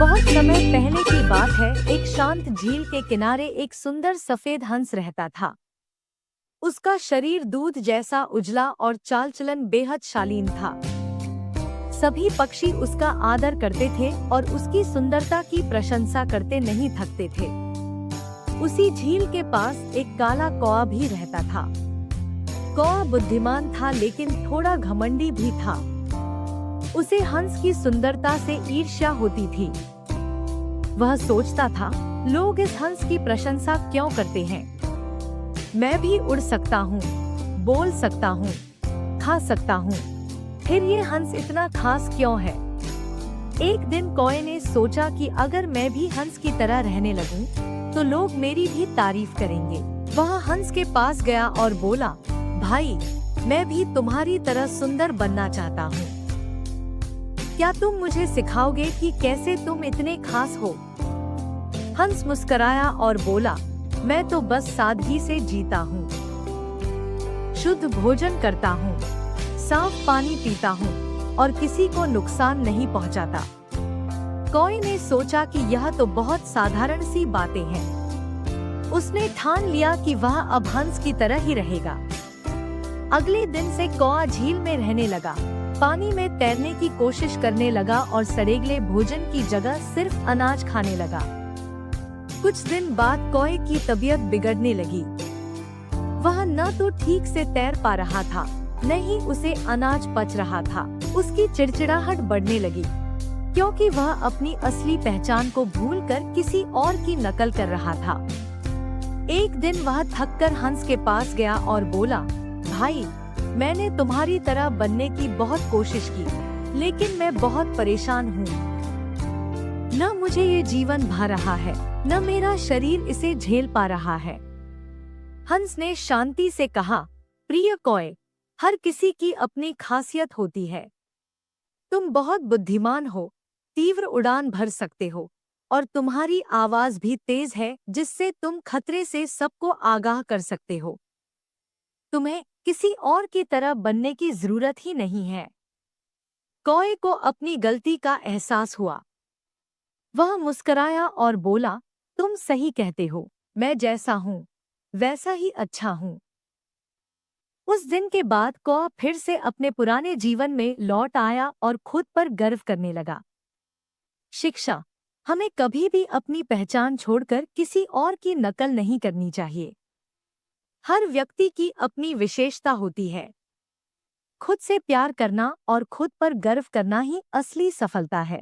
बहुत समय पहले की बात है। एक शांत झील के किनारे एक सुंदर सफेद हंस रहता था। उसका शरीर दूध जैसा उजला और चाल चलन बेहद शालीन था। सभी पक्षी उसका आदर करते थे और उसकी सुंदरता की प्रशंसा करते नहीं थकते थे। उसी झील के पास एक काला कौआ भी रहता था। कौआ बुद्धिमान था लेकिन थोड़ा घमंडी भी था। उसे हंस की सुंदरता से ईर्ष्या होती थी। वह सोचता था, लोग इस हंस की प्रशंसा क्यों करते हैं? मैं भी उड़ सकता हूँ, बोल सकता हूँ, खा सकता हूँ, फिर ये हंस इतना खास क्यों है? एक दिन कौए ने सोचा कि अगर मैं भी हंस की तरह रहने लगूं, तो लोग मेरी भी तारीफ करेंगे। वह हंस के पास गया और बोला, भाई, मैं भी तुम्हारी तरह सुंदर बनना चाहता हूँ। क्या तुम मुझे सिखाओगे कि कैसे तुम इतने खास हो? हंस मुस्कुराया और बोला, मैं तो बस सादगी से जीता हूँ। शुद्ध भोजन करता हूँ, साफ पानी पीता हूँ और किसी को नुकसान नहीं पहुँचाता। कौए ने सोचा कि यह तो बहुत साधारण सी बातें हैं। उसने ठान लिया कि वह अब हंस की तरह ही रहेगा। अगले दिन से कौआ झील में रहने लगा, पानी में तैरने की कोशिश करने लगा और सड़ेगले भोजन की जगह सिर्फ अनाज खाने लगा। कुछ दिन बाद कौए की तबीयत बिगड़ने लगी। वह न तो ठीक से तैर पा रहा था, न ही उसे अनाज पच रहा था। उसकी चिड़चिड़ाहट बढ़ने लगी, क्योंकि वह अपनी असली पहचान को भूलकर किसी और की नकल कर रहा था। एक दिन वह थककर हंस के पास गया और बोला, भाई, मैंने तुम्हारी तरह बनने की बहुत कोशिश की, लेकिन मैं बहुत परेशान हूँ। न मुझे ये जीवन भा रहा है, न मेरा शरीर इसे झेल पा रहा है। हंस ने शांति से कहा, प्रिय कौए, हर किसी की अपनी खासियत होती है। तुम बहुत बुद्धिमान हो, तीव्र उड़ान भर सकते हो और तुम्हारी आवाज भी तेज है, जिससे तुम खतरे से सबको आगाह कर सकते हो। तुम्हें किसी और की तरह बनने की जरूरत ही नहीं है। कौए को अपनी गलती का एहसास हुआ। वह मुस्कुराया और बोला, तुम सही कहते हो, मैं जैसा हूँ वैसा ही अच्छा हूँ। उस दिन के बाद कौआ फिर से अपने पुराने जीवन में लौट आया और खुद पर गर्व करने लगा। शिक्षा: हमें कभी भी अपनी पहचान छोड़कर किसी और की नकल नहीं करनी चाहिए। हर व्यक्ति की अपनी विशेषता होती है। खुद से प्यार करना और खुद पर गर्व करना ही असली सफलता है।